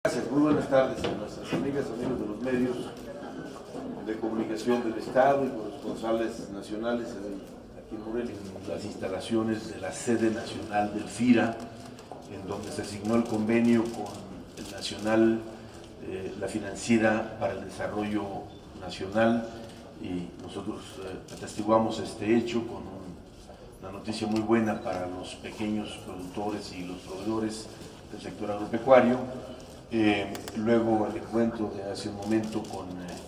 Gracias, muy buenas tardes a nuestras amigas y amigos de los medios de comunicación del Estado y corresponsales nacionales aquí en Morelia, en las instalaciones de la sede nacional del FIRA, en donde se asignó el convenio con el Nacional, la Financiera para el Desarrollo Nacional, y nosotros atestiguamos este hecho con una noticia muy buena para los pequeños productores y los proveedores del sector agropecuario. Luego el encuentro de hace un momento con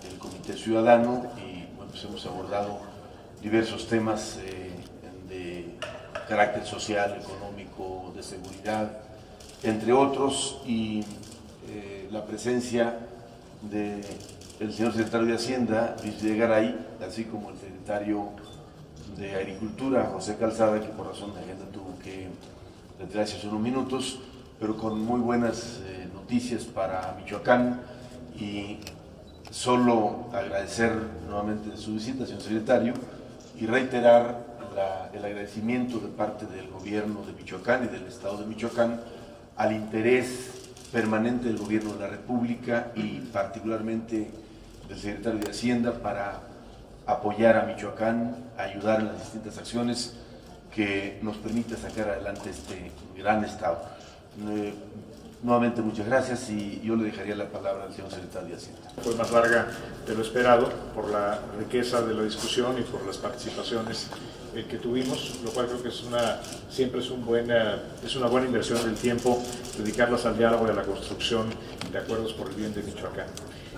el Comité Ciudadano, y bueno, pues hemos abordado diversos temas de carácter social, económico, de seguridad, entre otros, y la presencia del señor secretario de Hacienda, Luis Videgaray, así como el secretario de Agricultura, José Calzada, que por razón de agenda tuvo que retirarse hace unos minutos, pero con muy buenas noticias para Michoacán, y solo agradecer nuevamente su visita, señor secretario, y reiterar el agradecimiento de parte del gobierno de Michoacán y del Estado de Michoacán al interés permanente del gobierno de la República y particularmente del secretario de Hacienda para apoyar a Michoacán, ayudar en las distintas acciones que nos permite sacar adelante este gran Estado. Nuevamente muchas gracias, y yo le dejaría la palabra al señor secretario de Hacienda. Fue más larga de lo esperado por la riqueza de la discusión y por las participaciones que tuvimos, lo cual creo que siempre es una buena inversión del tiempo dedicarlas al diálogo y a la construcción de acuerdos por el bien de Michoacán.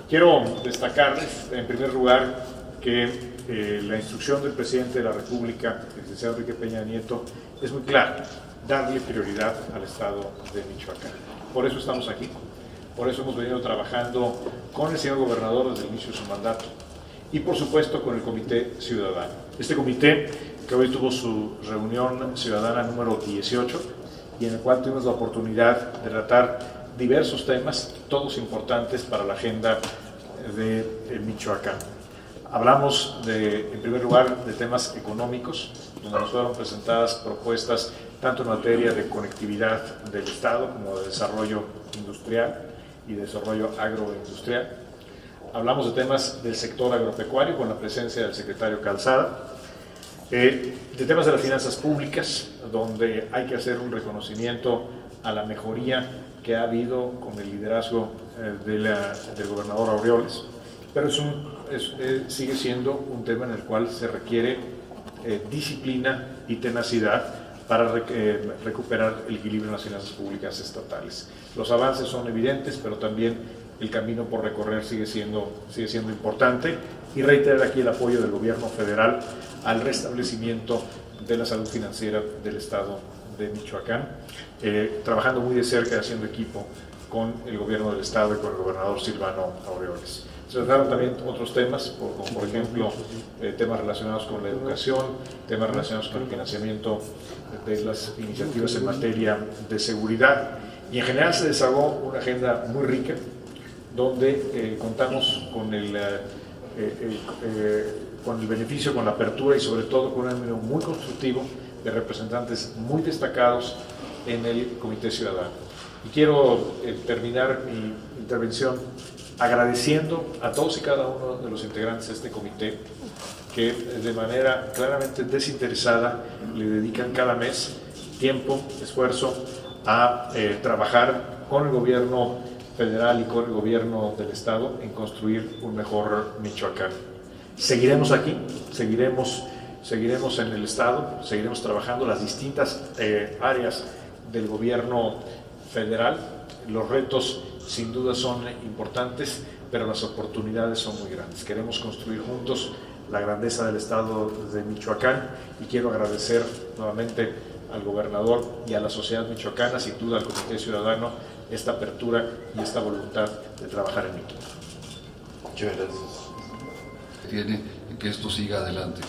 Quiero destacar en primer lugar que la instrucción del presidente de la República, el licenciado Enrique Peña Nieto, es muy clara: darle prioridad al Estado de Michoacán. Por eso estamos aquí, por eso hemos venido trabajando con el señor gobernador desde el inicio de su mandato y por supuesto con el Comité Ciudadano. Este comité que hoy tuvo su reunión ciudadana número 18 y en el cual tuvimos la oportunidad de tratar diversos temas, todos importantes para la agenda de Michoacán. Hablamos en primer lugar de temas económicos, donde nos fueron presentadas propuestas tanto en materia de conectividad del Estado como de desarrollo industrial y desarrollo agroindustrial. Hablamos de temas del sector agropecuario con la presencia del secretario Calzada, de temas de las finanzas públicas, donde hay que hacer un reconocimiento a la mejoría que ha habido con el liderazgo del gobernador Aureoles, pero sigue siendo un tema en el cual se requiere disciplina y tenacidad para recuperar el equilibrio en las finanzas públicas estatales. Los avances son evidentes, pero también el camino por recorrer sigue siendo importante, y reiterar aquí el apoyo del gobierno federal al restablecimiento de la salud financiera del Estado de Michoacán, trabajando muy de cerca y haciendo equipo con el gobierno del Estado y con el gobernador Silvano Aureoles. Se trataron también otros temas, como por ejemplo temas relacionados con la educación, temas relacionados con el financiamiento de las iniciativas en materia de seguridad, y en general se desahogó una agenda muy rica, donde contamos con el beneficio, con la apertura y sobre todo con un número muy constructivo de representantes muy destacados en el Comité Ciudadano. Y quiero terminar mi intervención agradeciendo a todos y cada uno de los integrantes de este comité que de manera claramente desinteresada le dedican cada mes tiempo, esfuerzo a trabajar con el gobierno federal y con el gobierno del Estado en construir un mejor Michoacán. Seguiremos aquí, seguiremos en el Estado, seguiremos trabajando las distintas áreas del gobierno federal. Los retos sin duda son importantes, pero las oportunidades son muy grandes. Queremos construir juntos la grandeza del Estado de Michoacán, y quiero agradecer nuevamente al gobernador y a la sociedad michoacana, sin duda al Comité Ciudadano, esta apertura y esta voluntad de trabajar en equipo. Muchas gracias. Tiene que esto siga adelante.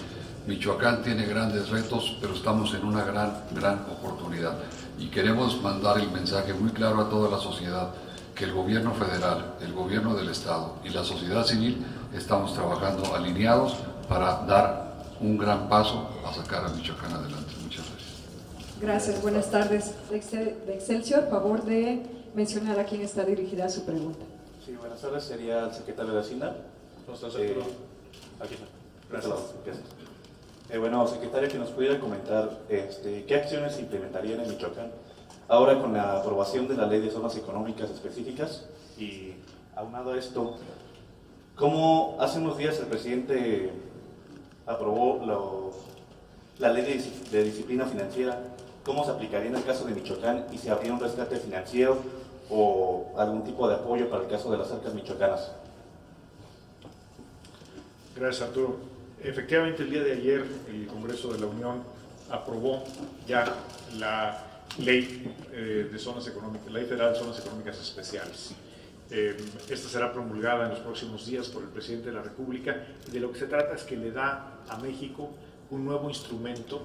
Michoacán tiene grandes retos, pero estamos en una gran oportunidad, y queremos mandar el mensaje muy claro a toda la sociedad que el gobierno federal, el gobierno del Estado y la sociedad civil estamos trabajando alineados para dar un gran paso a sacar a Michoacán adelante. Muchas gracias. Gracias, buenas tardes. De Excelsior, favor de mencionar a quién está dirigida su pregunta. Sí, buenas tardes. Sería el secretario de Hacienda. ¿Cómo estás, Arturo? Aquí está. Gracias. Gracias. Bueno, secretario, que nos pudiera comentar qué acciones se implementarían en Michoacán ahora con la aprobación de la Ley de Zonas Económicas Específicas. Y aunado a esto, ¿cómo hace unos días el presidente aprobó la Ley de Disciplina Financiera? ¿Cómo se aplicaría en el caso de Michoacán y si habría un rescate financiero o algún tipo de apoyo para el caso de las arcas michoacanas? Gracias, Arturo. Efectivamente, el día de ayer el Congreso de la Unión aprobó ya la Ley de Zonas Económicas, Ley Federal de Zonas Económicas Especiales. Esta será promulgada en los próximos días por el Presidente de la República y de lo que se trata es que le da a México un nuevo instrumento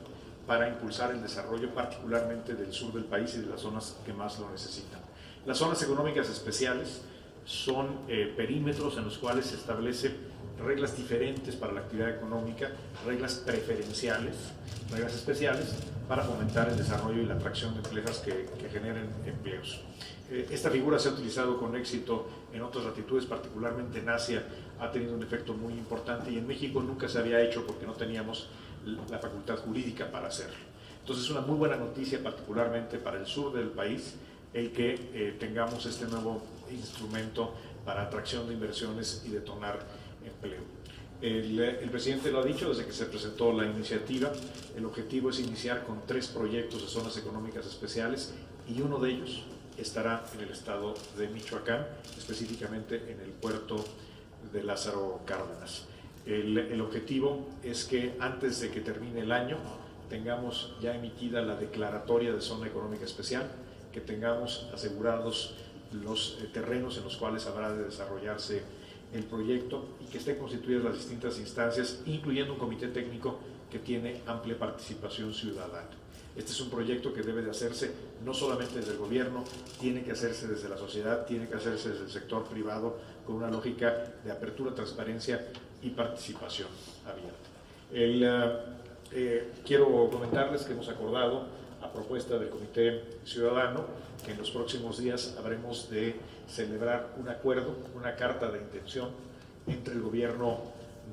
para impulsar el desarrollo particularmente del sur del país y de las zonas que más lo necesitan. Las zonas económicas especiales son perímetros en los cuales se establece reglas diferentes para la actividad económica, reglas preferenciales, reglas especiales para fomentar el desarrollo y la atracción de empresas que generen empleos. Esta figura se ha utilizado con éxito en otras latitudes, particularmente en Asia, ha tenido un efecto muy importante y en México nunca se había hecho porque no teníamos la facultad jurídica para hacerlo. Entonces es una muy buena noticia, particularmente para el sur del país, el que tengamos este nuevo instrumento para atracción de inversiones y detonar empleo. El presidente lo ha dicho desde que se presentó la iniciativa. El objetivo es iniciar con 3 proyectos de zonas económicas especiales y uno de ellos estará en el estado de Michoacán, específicamente en el puerto de Lázaro Cárdenas. El objetivo es que antes de que termine el año tengamos ya emitida la declaratoria de zona económica especial, que tengamos asegurados los terrenos en los cuales habrá de desarrollarse el proyecto y que estén constituidas las distintas instancias, incluyendo un comité técnico que tiene amplia participación ciudadana. Este es un proyecto que debe de hacerse no solamente desde el gobierno, tiene que hacerse desde la sociedad, tiene que hacerse desde el sector privado, con una lógica de apertura, transparencia y participación abierta. Quiero comentarles que hemos acordado, a propuesta del Comité Ciudadano, que en los próximos días habremos de celebrar un acuerdo, una carta de intención entre el gobierno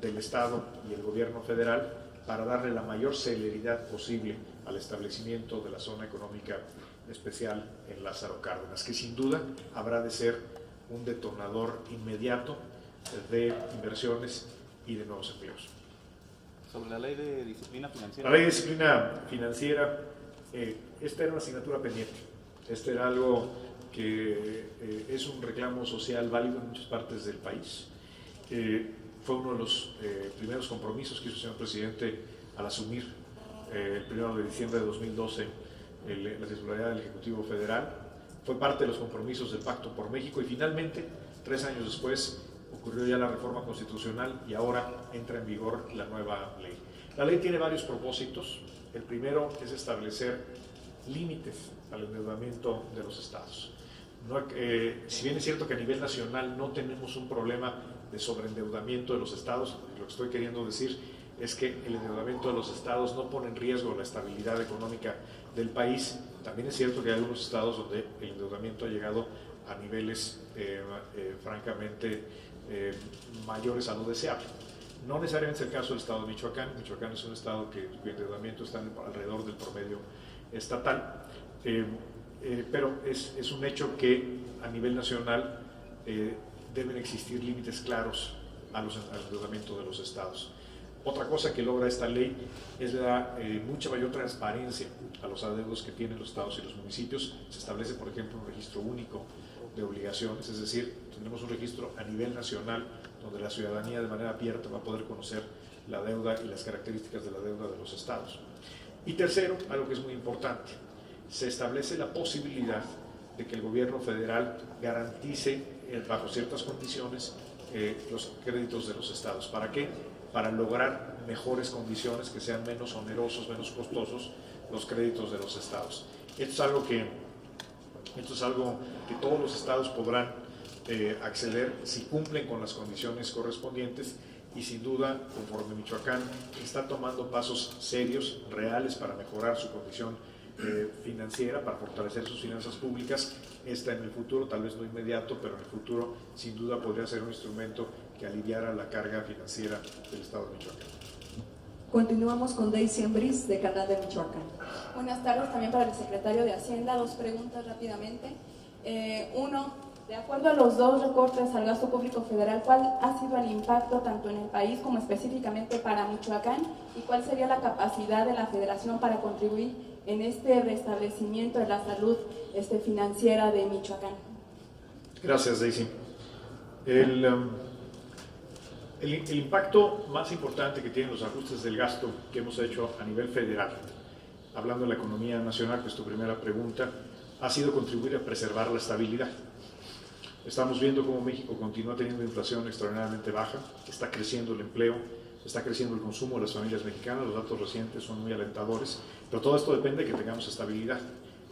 del Estado y el gobierno federal para darle la mayor celeridad posible al establecimiento de la zona económica especial en Lázaro Cárdenas, que sin duda habrá de ser un detonador inmediato de inversiones y de nuevos empleos. Sobre la Ley de Disciplina Financiera. La Ley de Disciplina Financiera, esta era una asignatura pendiente. Este era algo que es un reclamo social válido en muchas partes del país. Fue uno de los primeros compromisos que hizo el señor presidente al asumir el 1 de diciembre de 2012 la titularidad del Ejecutivo Federal. Fue parte de los compromisos del Pacto por México y finalmente, 3 años después, ocurrió ya la reforma constitucional y ahora entra en vigor la nueva ley. La ley tiene varios propósitos. El primero es establecer límites al endeudamiento de los estados. Si bien es cierto que a nivel nacional no tenemos un problema de sobreendeudamiento de los estados, lo que estoy queriendo decir es que el endeudamiento de los estados no pone en riesgo la estabilidad económica del país. También es cierto que hay algunos estados donde el endeudamiento ha llegado a niveles francamente mayores a lo deseable. No necesariamente es el caso del estado de Michoacán. Michoacán es un estado cuyo endeudamiento está alrededor del promedio estatal, pero es un hecho que a nivel nacional deben existir límites claros al endeudamiento de los estados. Otra cosa que logra esta ley es la mucha mayor transparencia a los adeudos que tienen los estados y los municipios. Se establece, por ejemplo, un registro único de obligaciones, es decir, tendremos un registro a nivel nacional donde la ciudadanía de manera abierta va a poder conocer la deuda y las características de la deuda de los estados. Y tercero, algo que es muy importante, se establece la posibilidad de que el gobierno federal garantice bajo ciertas condiciones los créditos de los estados. ¿Para qué? Para lograr mejores condiciones, que sean menos onerosos, menos costosos los créditos de los estados. Esto es algo que todos los estados podrán acceder si cumplen con las condiciones correspondientes y sin duda, conforme Michoacán está tomando pasos serios, reales para mejorar su condición financiera para fortalecer sus finanzas públicas. Esta en el futuro, tal vez no inmediato, pero en el futuro sin duda podría ser un instrumento que aliviara la carga financiera del Estado de Michoacán. Continuamos con Daisy Ambriz, de Canal de Michoacán. Buenas tardes también para el secretario de Hacienda. Dos preguntas rápidamente. Uno, de acuerdo a los dos recortes al gasto público federal, ¿cuál ha sido el impacto tanto en el país como específicamente para Michoacán? ¿Y cuál sería la capacidad de la Federación para contribuir en este restablecimiento de la salud financiera de Michoacán? Gracias, Daisy. El impacto más importante que tienen los ajustes del gasto que hemos hecho a nivel federal, hablando de la economía nacional, que es tu primera pregunta, ha sido contribuir a preservar la estabilidad. Estamos viendo cómo México continúa teniendo inflación extraordinariamente baja, está creciendo el empleo, está creciendo el consumo de las familias mexicanas, los datos recientes son muy alentadores, pero todo esto depende de que tengamos estabilidad.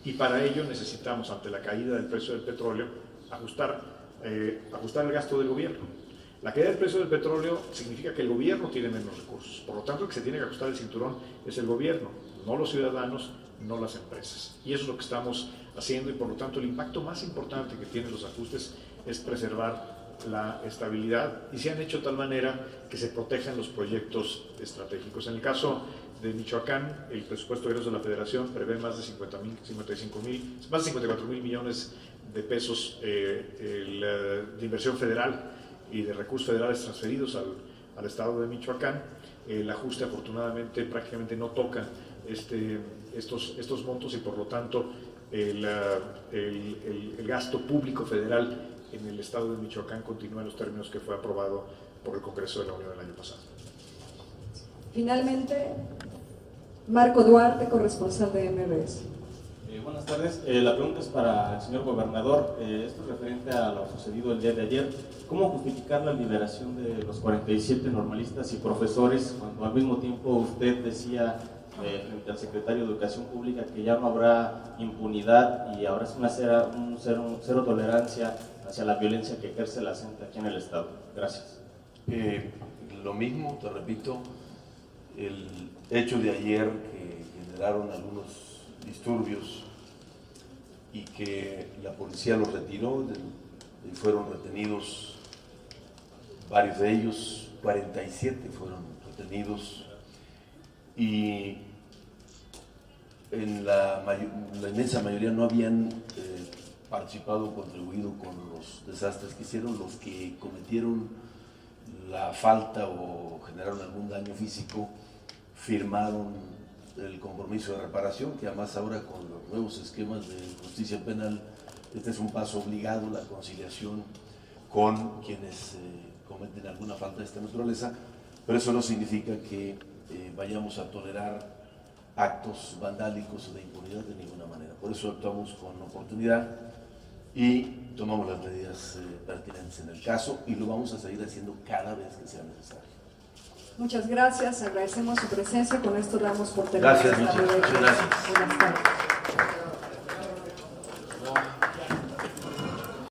Y para ello necesitamos, ante la caída del precio del petróleo, ajustar el gasto del gobierno. La caída del precio del petróleo significa que el gobierno tiene menos recursos, por lo tanto el que se tiene que ajustar el cinturón es el gobierno, no los ciudadanos, no las empresas. Y eso es lo que estamos haciendo, y por lo tanto el impacto más importante que tienen los ajustes es preservar la estabilidad, y se han hecho de tal manera que se protejan los proyectos estratégicos. En el caso de Michoacán, el presupuesto de egresos de la Federación prevé más de 54 mil millones de pesos de inversión federal y de recursos federales transferidos al Estado de Michoacán. El ajuste afortunadamente prácticamente no toca estos montos, y por lo tanto el gasto público federal en el Estado de Michoacán continúa en los términos que fue aprobado por el Congreso de la Unión el año pasado. Finalmente, Marco Duarte, corresponsal de MBS. Buenas tardes. La pregunta es para el señor gobernador. Esto es referente a lo sucedido el día de ayer. ¿Cómo justificar la liberación de los 47 normalistas y profesores cuando al mismo tiempo usted decía frente al secretario de Educación Pública que ya no habrá impunidad y ahora es un cero tolerancia hacia la violencia que ejerce la CENTE aquí en el Estado? Gracias. Lo mismo, te repito, el hecho de ayer que generaron algunos disturbios y que la policía los retiró y fueron retenidos varios de ellos, 47 fueron retenidos, y en la inmensa mayoría no habían participado o contribuido con los desastres que hicieron. Los que cometieron la falta o generaron algún daño físico firmaron el compromiso de reparación, que además ahora con los nuevos esquemas de justicia penal, este es un paso obligado, la conciliación con quienes cometen alguna falta de esta naturaleza, pero eso no significa que vayamos a tolerar actos vandálicos o de impunidad de ninguna manera. Por eso actuamos con oportunidad y tomamos las medidas pertinentes en el caso, y lo vamos a seguir haciendo cada vez que sea necesario. Muchas gracias, agradecemos su presencia. Con esto damos por terminada. Gracias, Michi. Muchas gracias. Buenas tardes.